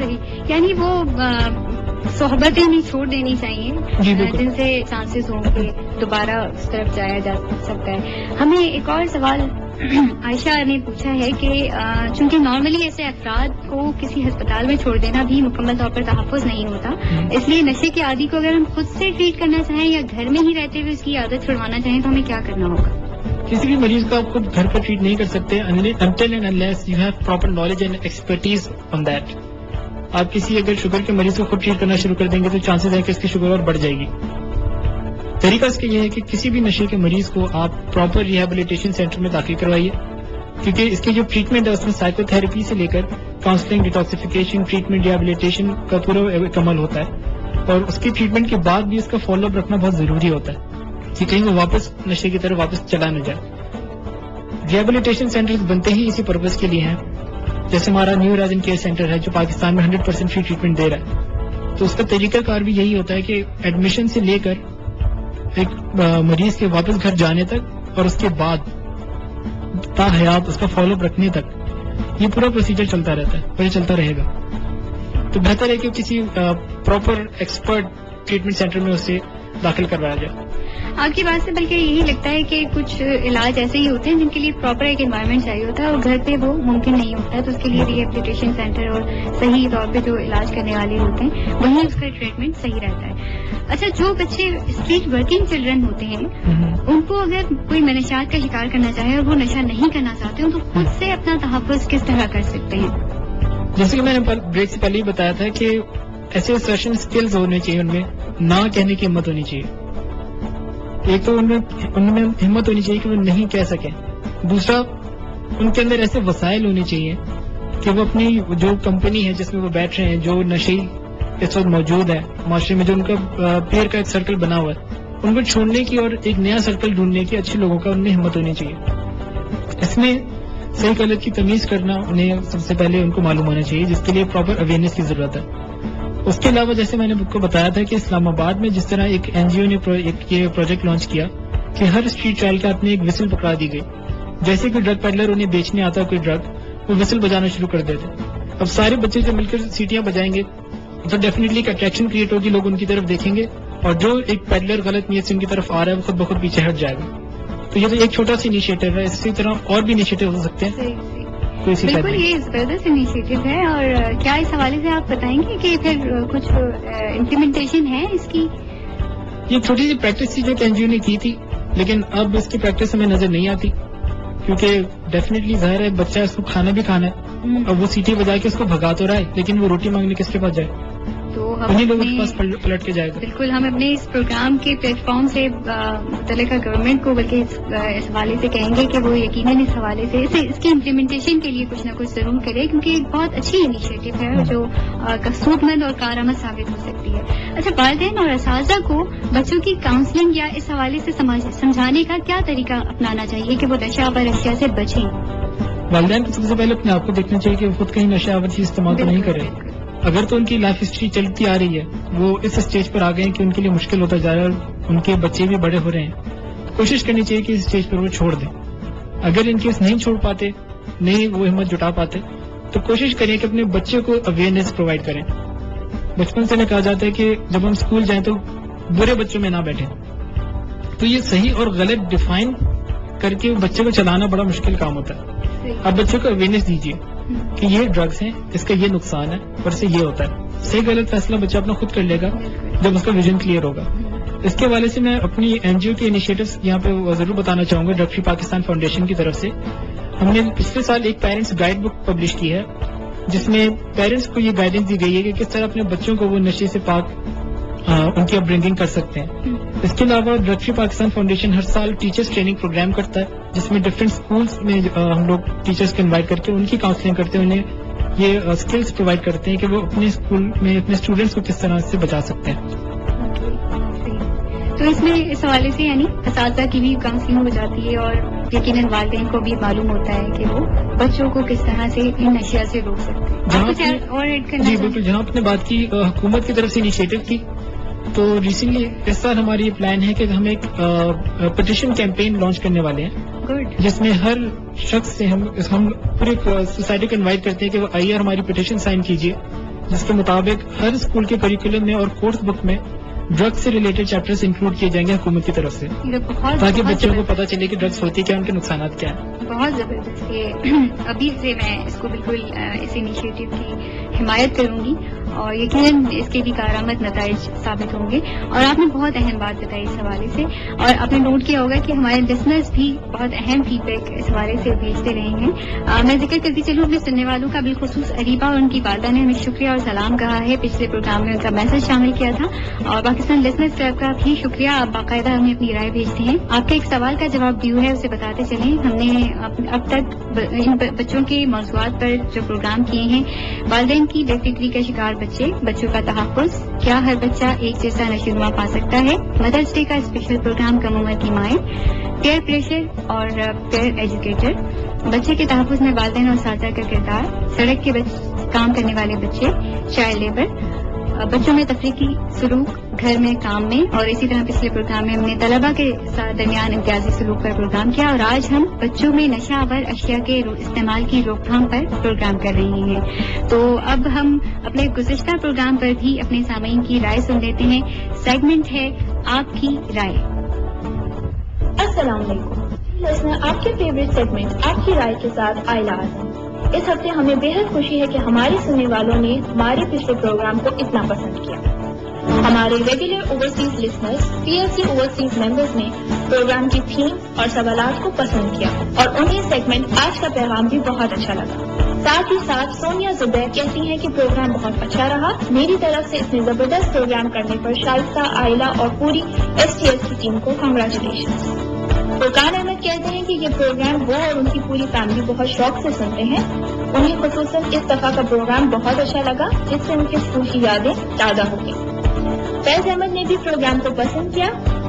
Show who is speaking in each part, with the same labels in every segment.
Speaker 1: صحیح، یعنی وہ صحبتیں نہیں چھوڑ دینی چاہیے جن سے چانسز ہوں کہ دوبارہ اس طرف جایا جا سکتا ہے. ہمیں ایک اور سوال عائشہ نے پوچھا ہے کہ چونکہ نارملی ایسے افراد کو کسی ہسپتال میں چھوڑ دینا بھی مکمل طور پر تحفظ نہیں ہوتا، اس لیے نشے کے عادی کو اگر ہم خود سے ٹریٹ کرنا چاہیں یا گھر میں ہی رہتے ہوئے اس کی عادت چھڑوانا چاہیں تو ہمیں کیا کرنا ہوگا؟
Speaker 2: کسی بھی مریض کو آپ خود گھر پر ٹریٹ نہیں کر سکتے until and unless you have proper knowledge and expertise on that. آپ کسی اگر شوگر کے مریض کو خود ٹریٹ کرنا شروع کر دیں گے تو چانسز ہے کہ اس کی شوگر اور بڑھ جائے گی. طریقہ اس کا یہ ہے کہ کسی بھی نشے کے مریض کو آپ پراپر ریہیبلیٹیشن سینٹر میں داخل کروائیے، کیونکہ اس کی جو ٹریٹمنٹ ہے اس میں سائیکو تھراپی سے لے کر کاؤنسلنگ، ڈیٹاکسیفیکیشن، ٹریٹمنٹ، ریہیبلیٹیشن کا پورا عمل ہوتا ہے، اور اس کی ٹریٹمنٹ کے بعد بھی اس کا فالو اپ رکھنا بہت ضروری ہوتا ہے کہ کہیں وہ واپس نشے کی طرف واپس چلا نہ جائے. ریہیبلیٹیشن سینٹرز بنتے ہی اسی پرپز کے لیے ہیں. جیسے ہمارا نیو ہورائزن کیئر سینٹر ہے جو پاکستان میں 100% فری ٹریٹمنٹ دے رہا ہے، تو اس کا طریقہ کار بھی یہی ہوتا ہے کہ ایڈمیشن سے لے کر ایک مریض کے واپس گھر جانے تک اور اس کے بعد تا حیات اس کا فالو اپ رکھنے تک یہ پورا پروسیجر چلتا رہتا ہے اور یہ چلتا رہے گا. تو بہتر ہے کہ کسی پراپر ایکسپرٹ ٹریٹمنٹ سینٹر میں اسے داخل کروایا جائے.
Speaker 1: آپ کی بات سے بلکہ یہی لگتا ہے کہ کچھ علاج ایسے ہی ہوتے ہیں جن کے لیے پراپر ایک انوائرمنٹ چاہیے ہوتا ہے اور گھر پہ وہ ممکن نہیں ہوتا ہے، تو اس کے لیے ریہیبلیٹیشن سینٹر اور صحیح طور پہ جو علاج کرنے والے ہوتے ہیں وہیں اس کا ٹریٹمنٹ صحیح رہتا ہے. اچھا، جو بچے اسٹریٹ ورکنگ چلڈرن ہوتے ہیں ان کو اگر کوئی منشیات کا شکار کرنا چاہے اور وہ نشہ نہیں کرنا چاہتے ہیں تو خود سے اپنا تحفظ کس طرح کر سکتے ہیں؟
Speaker 2: جیسے کہ میں نے بریک سے پہلے ہی بتایا تھا کہ ایسے سیشن اسکلز ہونے چاہیے، ان میں نہ کہنے کی ہمت ہونی چاہیے. ایک تو ان میں ہمت ہونی چاہیے کہ وہ نہیں کہہ سکیں. دوسرا، ان کے اندر ایسے وسائل ہونے چاہیے کہ وہ اپنی جو کمپنی ہے جس میں وہ بیٹھ رہے ہیں، جو نشے اس وقت موجود ہے معاشرے میں، جو ان کا پیئر کا ایک سرکل بنا ہوا ہے، ان کو چھوڑنے کی اور ایک نیا سرکل ڈھونڈنے کی اچھے لوگوں کا ان میں ہمت ہونی چاہیے. اس میں صحیح غلط کی تمیز کرنا انہیں سب سے پہلے ان کو معلوم ہونا چاہیے، جس کے لیے پراپر اویئرنیس کی ضرورت ہے. اس کے علاوہ جیسے میں نے آپ کو بتایا تھا کہ اسلام آباد میں جس طرح ایک این جی او نے یہ پروجیکٹ لانچ کیا کہ ہر اسٹریٹ ٹرائل کا اپنے ایک وسل پکڑا دی گئی. جیسے کوئی ڈرگ پیڈلر انہیں بیچنے آتا کوئی ڈرگ، وہ وسل بجانا شروع کر دیتے. اب سارے بچے جو مل کر سیٹیاں بجائیں گے تو ڈیفینیٹلی ایک اٹریکشن کریٹ ہوگی، لوگ ان کی طرف دیکھیں گے اور جو ایک پیڈلر غلط نیت سے ان کی طرف آ رہا ہے وہ خود بخود پیچھے ہٹ جائے گا. تو یہ تو ایک چھوٹا سا انیشیٹو ہے، اسی طرح اور بھی انیشیٹو ہو سکتے ہیں.
Speaker 1: بالکل، یہ زبردست انیشیٹو ہے. اور کیا اس حوالے سے آپ بتائیں گے کہ پھر کچھ امپلیمنٹیشن ہے اس کی؟
Speaker 2: یہ چھوٹی سی پریکٹس تھی جو کہ این جی او نے کی تھی، لیکن اب اس کی پریکٹس ہمیں نظر نہیں آتی، کیونکہ ڈیفینیٹلی ظاہر ہے بچہ اس کو کھانا بھی کھانا ہے، اب وہ سیٹی بجا کے اس کو بھگا تو رہا ہے لیکن وہ روٹی مانگنے کس کے پاس جائے؟
Speaker 1: تو
Speaker 2: انہیں لوگوں کے پاس پلٹ کے جائے گا.
Speaker 1: بالکل، ہم اپنے اس پروگرام کے پلیٹ فارم سے متعلقہ گورنمنٹ کو بلکہ اس حوالے سے کہیں گے کہ وہ یقیناً اس حوالے سے اس کی امپلیمنٹیشن کے لیے کچھ نہ کچھ ضرور کرے، کیونکہ ایک بہت اچھی انیشیٹو ہے جو سود مند اور کارآمد ثابت ہو سکتی ہے. اچھا، والدین اور اساتذہ کو بچوں کی کاؤنسلنگ یا اس حوالے سے سمجھانے کا کیا طریقہ اپنانا چاہیے کہ وہ نشہ اور اشیاء سے بچیں؟
Speaker 2: والدین کو سب سے پہلے اپنے آپ کو دیکھنا چاہیے کہ وہ خود کہیں نشہ آور چیز استعمال تو نہیں کرے. اگر تو ان کی لائف ہسٹری چلتی آ رہی ہے، وہ اس اسٹیج پر آ گئے ہیں کہ ان کے لیے مشکل ہوتا جا رہا ہے اور ان کے بچے بھی بڑے ہو رہے ہیں، کوشش کرنی چاہیے کہ اس اسٹیج پر وہ چھوڑ دیں. اگر ان کیس نہیں چھوڑ پاتے، نہیں وہ ہمت جٹا پاتے، تو کوشش کریں کہ اپنے بچے کو اویئرنیس پرووائڈ کریں. بچپن سے کہا جاتا ہے کہ جب ہم اسکول جائیں تو برے بچوں میں نہ بیٹھیں، تو یہ صحیح اور غلط ڈیفائن کر کے بچے کو چلانا بڑا مشکل کام ہوتا ہے. اب بچوں کو اویئرنیس دیجیے کہ یہ ڈرگس ہیں، اس کا یہ نقصان ہے اور اس سے یہ ہوتا ہے. صحیح غلط فیصلہ بچہ اپنا خود کر لے گا جب اس کا ویژن کلیئر ہوگا. اس کے حوالے سے میں اپنی این جی او کے انیشیٹوز یہاں پہ ضرور بتانا چاہوں گا. ڈرگ فری پاکستان فاؤنڈیشن کی طرف سے ہم نے پچھلے سال ایک پیرنٹس گائیڈ بک پبلش کی ہے، جس میں پیرنٹس کو یہ گائیڈنس دی گئی ہے کہ کس طرح اپنے بچوں کو وہ نشے سے پاک ان کی اپ برنگنگ کر سکتے ہیں. اس کے علاوہ ڈرگ فری پاکستان فاؤنڈیشن ہر سال ٹیچرز ٹریننگ پروگرام کرتا ہے، جس میں ڈفرینٹ اسکولس میں ہم لوگ ٹیچرز کو انوائٹ کر کے ان کی کاؤنسلنگ کرتے ہیں، انہیں یہ اسکلس پرووائڈ کرتے ہیں کہ وہ اپنے اسکول میں اپنے اسٹوڈنٹس کو کس طرح سے بچا سکتے ہیں.
Speaker 1: تو اس میں اس حوالے سے یعنی اساتذہ کی بھی کاؤنسلنگ ہو جاتی ہے اور یقیناً والدین کو بھی معلوم ہوتا ہے کہ وہ بچوں کو کس طرح سے ان اشیاء سے روک سکتے ہیں. اور ایڈ کرنا؟
Speaker 2: جی بالکل، جہاں آپ نے بات کی حکومت کی طرف سے انیشیٹو کی، تو ریسنٹلی اس سال ہماری یہ پلان ہے کہ ہم ایک پٹیشن کیمپین لانچ کرنے والے ہیں، جس میں ہر شخص سے ہم پوری سوسائٹی کو انوائٹ کرتے ہیں کہ وہ آئیے اور ہماری پٹیشن سائن کیجیے جس کے مطابق ہر اسکول کے کریکولم میں اور کورس بک میں ڈرگ سے ریلیٹڈ چیپٹرز انکلوڈ کیے جائیں گے حکومت کی طرف سے، تاکہ بچوں کو پتہ چلے کہ ڈرگس ہوتی کیا، ان کے نقصانات کیا ہیں۔
Speaker 1: بہت زبردست ہے، ابھی سے میں اس کو بالکل اس انیشیٹو کی حمایت کروں گی اور یقیناً اس کے بھی کارآمد نتائج ثابت ہوں گے۔ اور آپ نے بہت اہم بات بتائی اس حوالے سے، اور آپ نے نوٹ کیا ہوگا کہ ہمارے لسنرز بھی بہت اہم فیڈ بیک اس حوالے سے بھیجتے رہے ہیں۔ میں ذکر کرتی چلوں اپنے سننے والوں کا، بالخصوص اریبا اور ان کی والدہ نے ہمیں شکریہ اور سلام کہا ہے، پچھلے پروگرام میں ان کا میسج شامل کیا تھا، اور پاکستان لسنرز کلب کا بھی شکریہ، آپ باقاعدہ ہمیں اپنی رائے بھیجتے ہیں۔ آپ کا ایک سوال کا جواب ڈیو ہے، اسے بتاتے چلیں۔ ہم نے اب تک ان بچوں کے موضوعات پر جو پروگرام کیے ہیں، والدین کی بے فکری کا شکار بچوں کا تحفظ، کیا ہر بچہ ایک جیسا نشوونما پا سکتا ہے، مدرس ڈے کا اسپیشل پروگرام کم عمر کی مائیں، پیئر پریشر اور پیئر ایجوکیٹر، بچے کے تحفظ میں والدین اور اساتذہ کا کردار، سڑک کے کام کرنے والے بچے، چائلڈ لیبر، بچوں میں تفریقی سلوک گھر میں کام میں، اور اسی طرح پچھلے پروگرام میں ہم نے طلبہ کے درمیان امتیازی سلوک پر پروگرام کیا، اور آج ہم بچوں میں نشہ آور اشیاء کے استعمال کی روک تھام پر پروگرام کر رہے ہیں۔ تو اب ہم اپنے گزشتہ پروگرام پر بھی اپنے سامعین کی رائے سن لیتے ہیں۔ سیگمنٹ ہے آپ کی رائے۔
Speaker 3: السلام علیکم، آپ کے فیوریٹ سیگمنٹ آپ کی رائے کے ساتھ آئلہ اعظم۔ اس ہفتے ہمیں بےحد خوشی ہے کہ ہمارے سننے والوں نے ہمارے پچھلے پروگرام کو اتنا پسند کیا۔ ہمارے regular overseas listeners PLC overseas members نے پروگرام کی تھیم اور سوالات کو پسند کیا، اور انہیں سیگمنٹ آج کا پیغام بھی بہت اچھا لگا۔ ساتھ ہی ساتھ سونیا زبیر کہتی ہیں کہ پروگرام بہت اچھا رہا، میری طرف سے اس میں زبردست پروگرام کرنے پر شائستہ، عائلہ اور پوری STS کی ٹیم کو کنگریچولیشن۔ فرقان احمد کہتے ہیں کہ یہ پروگرام وہ اور ان کی پوری فیملی بہت شوق سے سنتے ہیں، انہیں خصوصاً اس دفعہ کا پروگرام بہت اچھا لگا جس سے ان کے اسکول کی یادیں تازہ ہو گئی۔ فیض احمد نے بھی پروگرام کو پسند کیا،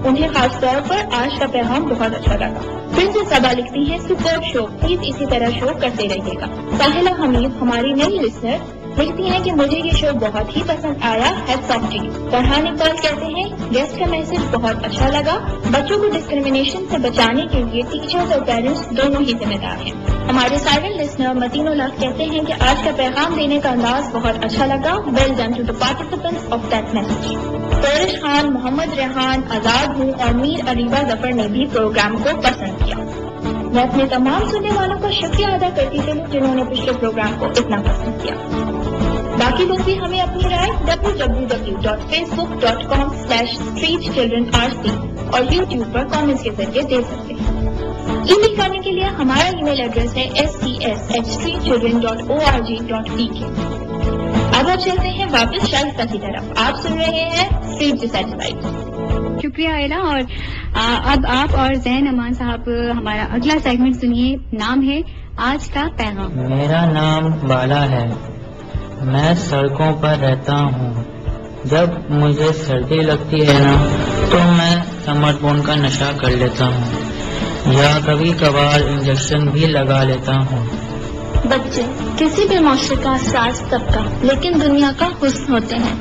Speaker 3: انہیں خاص طور پر آج کا پیغام بہت اچھا لگا۔ پرنسس صبا لکھتی ہیں سپورٹ شو، پلیز اسی طرح شو کرتے رہیے گا۔ ساحلہ حمید ہماری نئی لسنر لکھتی ہیں کہ مجھے یہ شو بہت ہی پسند آیا، heads of two you. Farhan Iqbal کہتے ہیں گیسٹ کا میسج بہت اچھا لگا، بچوں کو ڈسکریمنیشن سے بچانے کے لیے ٹیچرز اور پیرنٹس دونوں ہی ذمہ دار ہیں۔ ہمارے سائلنٹ لسنر متین اللہ کہتے ہیں کہ آج کا پیغام دینے کا انداز بہت اچھا لگا، well done to the participants of that message. Taurish Khan, Muhammad Rehan, Azad ہوں اور میر اریبا ظفر نے بھی پروگرام کو پسند کیا۔ میں اپنے تمام سننے والوں کا شکریہ ادا کرتی چلوں جنہوں نے پچھلے پروگرام کو اتنا پسند کیا۔ باقی لوگ بھی ہمیں اپنی رائے www.facebook.com/streetchildrenrc اور YouTube پر کامنٹس کے ذریعے دے سکتے ہیں۔ ای میل کرنے کے لیے ہمارا ای میل ایڈریس ہے scs@streetchildren.org.pk۔ اب آپ چلتے ہیں واپس شائستہ کی طرف، آپ سن رہے ہیں اسٹریٹ سیٹلائٹ۔
Speaker 1: شکریہ عائلہ، اور اب آپ اور زین امان صاحب ہمارا اگلا سیگمنٹ سنیے، نام ہے آج کا پیغام۔
Speaker 4: میرا نام بالا ہے، میں سڑکوں پر رہتا ہوں۔ جب مجھے سردی لگتی ہے نا تو میں سمربون کا نشہ کر لیتا ہوں یا کبھی کبھار انجیکشن بھی لگا لیتا ہوں۔
Speaker 3: بچے کسی بھی معاشرے کا اساس طبقہ لیکن دنیا کا حسن ہوتے ہیں،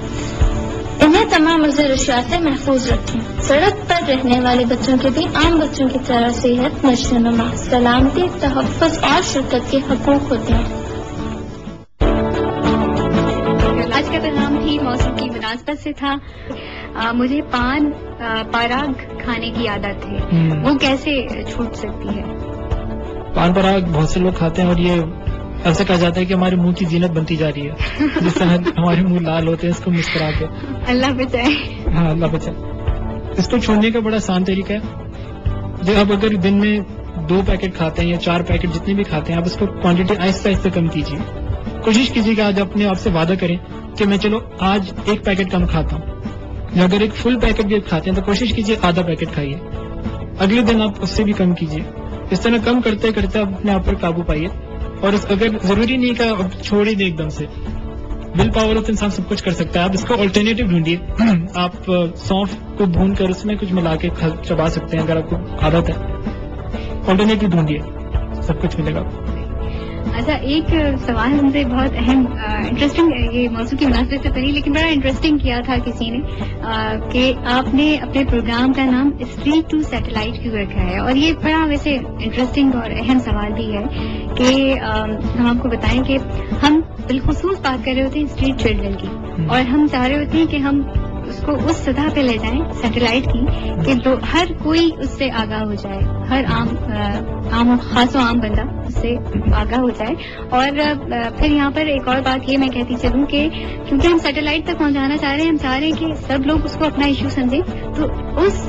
Speaker 3: انہیں تمام مضر اشیاء سے محفوظ رکھیں۔ سڑک پر رہنے والے بچوں کے بھی عام بچوں کی طرح صحت، نشوونما، سلامتی، تحفظ اور شرکت کے حقوق ہوتے ہیں۔
Speaker 1: آج کا پیغام بھی موسم کی مناسبت سے تھا۔ مجھے پان پراگ کھانے کی عادت ہے، وہ کیسے چھوٹ سکتی ہے؟
Speaker 2: پان پراگ بہت سے لوگ کھاتے ہیں اور یہ ایسا کہا جاتا ہے کہ ہمارے منہ کی زینت بنتی جا رہی ہے، جس طرح ہمارے منہ لال ہوتے ہیں اس کو مسکرا کے۔
Speaker 1: اللہ بچائے۔
Speaker 2: ہاں اللہ بچائے۔ اس کو چھوڑنے کا بڑا آسان طریقہ ہے، جو آپ اگر دن میں 2 پیکٹ کھاتے ہیں یا 4 پیکٹ جتنے بھی کھاتے ہیں، آپ اس کو کوانٹٹی آہستہ آہستہ کم کیجیے۔ کوشش کیجیے کہ آج اپنے آپ سے وعدہ کریں کہ میں چلو آج 1 پیکٹ کم کھاتا ہوں، یا اگر ایک فل پیکٹ بھی کھاتے ہیں تو کوشش کیجیے آدھا پیکٹ کھائیے، اگلے دن آپ اس سے بھی کم کیجیے۔ اس طرح کم کرتے کرتے آپ اپنے آپ پر قابو پائیے، اور اگر ضروری نہیں کہ چھوڑ ہی دیں ایک دم سے، ول پاور تو انسان سب کچھ کر سکتا ہے۔ آپ اس کو آلٹرنیٹو ڈھونڈیے، آپ سونف کو بھون کر اس میں کچھ ملا کے چبا سکتے ہیں، اگر آپ کو عادت ہے آلٹرنیٹو ڈھونڈیے، سب کچھ ملے گا۔
Speaker 1: اچھا، ایک سوال ہم سے بہت اہم انٹرسٹنگ، یہ موضوع کی مناسبت سے نہیں لیکن بڑا انٹرسٹنگ کیا تھا کسی نے، کہ آپ نے اپنے پروگرام کا نام اسٹریٹ ٹو سیٹلائٹ کیوں رکھا ہے، اور یہ بڑا ویسے انٹرسٹنگ اور اہم سوال بھی ہے کہ ہم آپ کو بتائیں کہ ہم بالخصوص بات کر رہے ہوتے ہیں اسٹریٹ چلڈرن کی، اور ہم چاہ رہے ہوتے ہیں کہ ہم اس کو اس سطح پہ لے جائیں سیٹلائٹ کی کہ ہر کوئی اس سے آگاہ ہو جائے، ہر عام خاص و عام بندہ اس سے آگاہ ہو جائے. اور پھر یہاں پر ایک اور بات یہ میں کہتی چلوں کہ کیونکہ ہم سیٹلائٹ تک پہنچانا چاہ رہے ہیں، ہم چاہ رہے ہیں کہ سب لوگ اس کو اپنا ایشو سمجھیں، تو اس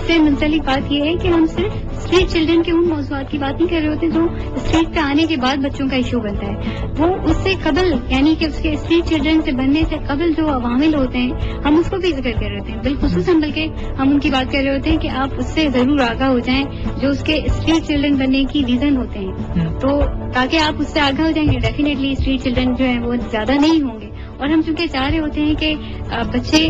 Speaker 1: سے منسلک بات یہ ہے کہ ہم صرف اسٹریٹ چلڈرن کے ان موضوعات کی بات نہیں کر رہے ہوتے جو اسٹریٹ پہ آنے کے بعد بچوں کا ایشو بنتا ہے. وہ اس سے قبل، یعنی کہ اس کے اسٹریٹ چلڈرن سے بننے سے قبل جو عوامل ہوتے ہیں ہم اس کو بھی ذکر کر رہے ہوتے ہیں. بالخصوص ہم بلکہ ہم ان کی بات کر رہے ہوتے ہیں کہ آپ اس سے ضرور آگاہ ہو جائیں جو اس کے اسٹریٹ چلڈرن بننے کی ریزن ہوتے ہیں، تو تاکہ آپ اس سے آگاہ ہو جائیں گے ڈیفینیٹلی اسٹریٹ چلڈرن جو ہیں وہ زیادہ نہیں ہوں گے. اور ہم چونکہ چاہ رہے ہوتے ہیں کہ بچے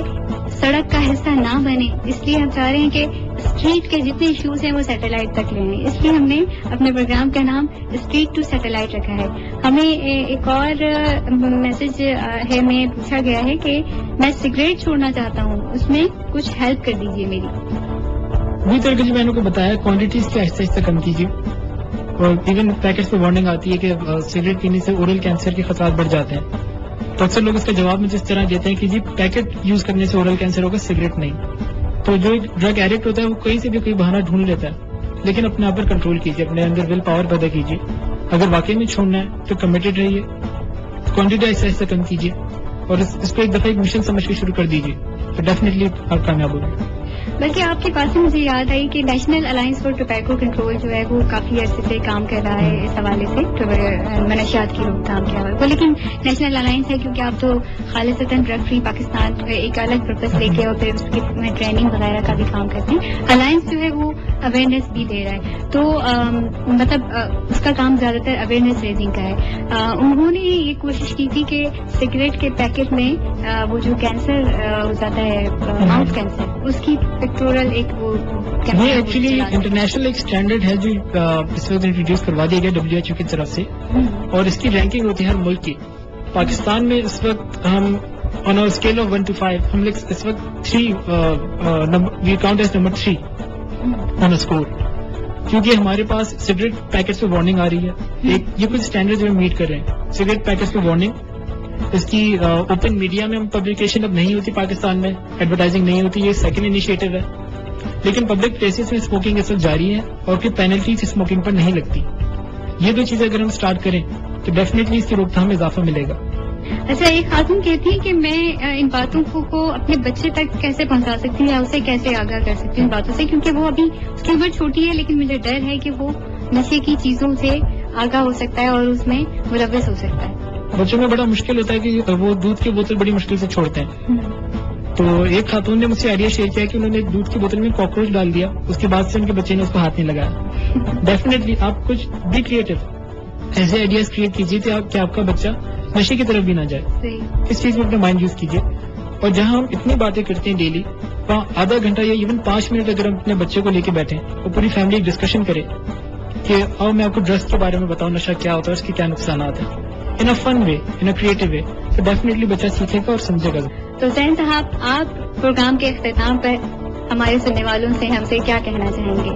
Speaker 1: سڑک کا حصہ نہ بنے، اس لیے ہم چاہ رہے ہیں کہ اسٹریٹ کے جتنے ایشوز ہیں وہ سیٹلائٹ تک لے آئیں. اس لیے ہم نے اپنے پروگرام کا نام اسٹریٹ ٹو سیٹلائٹ رکھا ہے. ہمیں ایک اور میسج ہے میں پوچھا گیا ہے کہ میں سگریٹ چھوڑنا چاہتا ہوں، اس میں کچھ ہیلپ کر دیجیے میری.
Speaker 2: وہی طرح کی میں نے کو بتایا کوانٹیٹیز کی آہستہ آہستہ کم کیجیے، اور ایون پیکٹس پہ وارننگ آتی ہے کہ سگریٹ پینے سے اورل کینسر کے خطرات بڑھ جاتے ہیں. تو اکثر لوگ اس کا جواب میں جس طرح دیتے ہیں کہ جی پیکٹ یوز کرنے سے اورل کینسر ہوگا، سگریٹ نہیں. تو جو ڈرگ ایڈکٹ ہوتا ہے وہ کہیں سے بھی کوئی بہانہ ڈھونڈ لیتا ہے، لیکن اپنے آپ پر کنٹرول کیجیے، اپنے اندر ول پاور پیدا کیجیے. اگر واقعی میں چھوڑنا ہے تو کمیٹڈ رہیے، کوانٹٹی ایسا ایسا کم کیجیے، اور اس کو ایک دفعہ ایک مشن سمجھ کے شروع کر دیجیے، تو ڈیفینیٹلی آپ کامیاب ہوگے.
Speaker 1: بلکہ آپ کی بات سے مجھے یاد آئی کہ national alliance for tobacco control جو ہے وہ کافی عرصے سے کام کر رہا ہے اس حوالے سے منشیات کی روک تھام کے حوالے سے. لیکن نیشنل الائنس ہے کیونکہ آپ تو خالصتاً ڈرگ فری پاکستان ایک الگ پرپز لے کے اور پھر اس کی ٹریننگ وغیرہ کا بھی کام کرتے ہیں. الائنس جو ہے وہ اویئرنیس بھی دے رہا ہے، تو مطلب اس کا کام زیادہ تر اویئرنیس ریزنگ کا ہے. انہوں نے یہ کوشش کی تھی کہ سگریٹ کے پیکٹ میں وہ جو کینسر ہو جاتا ہے ماؤتھ کینسر، اس کی پکٹورل ایک وہ
Speaker 2: یہ ایکچولی انٹرنیشنل ایک اسٹینڈرڈ ہے جو اس وقت انٹروڈیوس کروا دیا گیا WHO کی طرف سے، اور اس کی رینکنگ ہوتی ہے ہر ملک کی. پاکستان میں اس وقت ہم آن اور اسکیل آف 1 to 5 ہم لوگ اس وقت 3 we count as number 3 on score, کیونکہ ہمارے پاس سگریٹ پیکٹس پہ وارننگ آ رہی ہے. یہ کچھ اسٹینڈرڈ جو ہم میٹ کر رہے ہیں. سگریٹ پیکٹس پہ وارننگ، اس کی اوپن میڈیا میں پبلیکیشن اب نہیں ہوتی پاکستان میں، ایڈورٹائزنگ نہیں ہوتی. یہ سیکنڈ انیشیٹو ہے، لیکن پبلک پلیسز میں اسموکنگ اس وقت جاری ہے اور پھر پینلٹیز اسموکنگ پر نہیں لگتی. یہ دو چیزیں اگر ہم اسٹارٹ کریں تو ڈیفینیٹلی اس کی روک تھام میں اضافہ ملے گا.
Speaker 1: اچھا، ایک خاتون کہتی ہے کہ میں ان باتوں کو اپنے بچے تک کیسے پہنچا سکتی ہوں یا اسے کیسے آگاہ کر سکتی ہوں ان باتوں سے، کیونکہ وہ ابھی اس کی عمر چھوٹی ہے، لیکن مجھے ڈر ہے کہ وہ نشے کی چیزوں سے آگاہ ہو سکتا ہے اور اس میں ملوث ہو سکتا ہے.
Speaker 2: بچوں میں بڑا مشکل ہوتا ہے کہ وہ دودھ کی بوتل بڑی مشکل سے چھوڑتے ہیں. تو ایک خاتون نے مجھ سے آئیڈیا شیئر کیا کہ انہوں نے دودھ کی بوتل میں کاکروچ ڈال دیا، اس کے بعد سے ان کے بچے نے اس کو ہاتھ نہیں لگایا. ڈیفینیٹلی آپ کچھ بھی کریٹو ایسے آئیڈیاز کریٹ کیجیے کہ آپ کا بچہ نشے کی طرف بھی نہ جائے. اس چیز میں اپنا مائنڈ یوز کیجیے. اور جہاں ہم اتنی باتیں کرتے ہیں ڈیلی، وہاں آدھا گھنٹہ یا ایون 5 منٹ اگر ہم اپنے بچے کو لے کے بیٹھیں اور پوری فیملی ایک ڈسکشن کرے کہ آؤ میں آپ کو ڈرگس کے بارے میں بتاؤں، نشہ کیا ہوتا ہے، اس کے کیا نقصانات ہیں، ان اے فن وے، ان اے کریٹو وے، تو ڈیفینیٹلی بچہ سیکھے گا اور سمجھے گا.
Speaker 1: تو زین صاحب، آپ پروگرام کے اختتام پر ہمارے سننے والوں سے ہم سے کیا کہنا چاہیں گے؟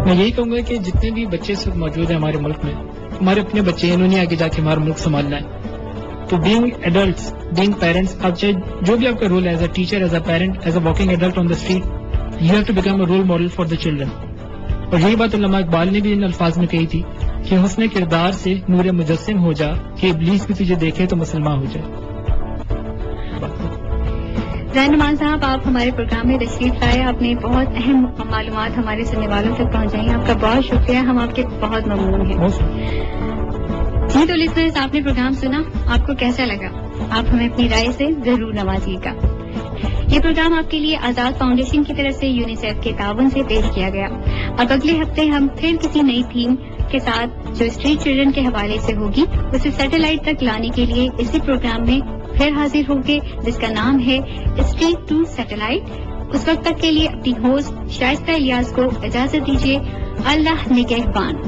Speaker 2: میں یہی کہوں گا کہ جتنے بھی بچے اس وقت موجود ہیں ہمارے ملک میں، ہمارے اپنے بچے ہیں، انہوں نے آگے جا کے ہمارا ملک سنبھالنا ہے. تو بینگ ایڈلٹس، بینگ پیرنٹس، آپ چاہے جو بھی آپ کا رول ہے، as a teacher, as a parent, as a walking adult on the street, you have to become a role model for the children. اور یہی بات علامہ اقبال نے بھی ان الفاظ میں کہی تھی کہ حسن کردار سے نور مجسم ہو جا، کہ ابلیس بھی تجھے دیکھے تو مسلمان ہو جائے.
Speaker 1: زین نعمان صاحب، آپ ہمارے پروگرام میں تشریف لائے، آپ نے بہت اہم معلومات ہمارے سننے والوں تک پہنچائی. آپ کا بہت شکریہ، ہم آپ کے بہت ممنون ہیں. جی تو لسنرز، آپ نے پروگرام سنا، آپ کو کیسا لگا؟ آپ ہمیں اپنی رائے سے ضرور نوازیے گا. یہ پروگرام آپ کے لیے آزاد فاؤنڈیشن کی طرف سے یونیسیف کے تعاون سے پیش کیا گیا. اب اگلے ہفتے ہم پھر کسی نئی تھیم کے ساتھ جو اسٹریٹ چلڈرن کے حوالے سے ہوگی، اسے سیٹلائٹ تک لانے کے لیے اسی پروگرام میں پھر حاضر ہوں گے، جس کا نام ہے اسٹریٹ ٹو سیٹلائٹ. اس وقت تک کے لیے اپنی ہوسٹ شائستہ الیاس کو اجازت دیجیے. اللہ نگہبان.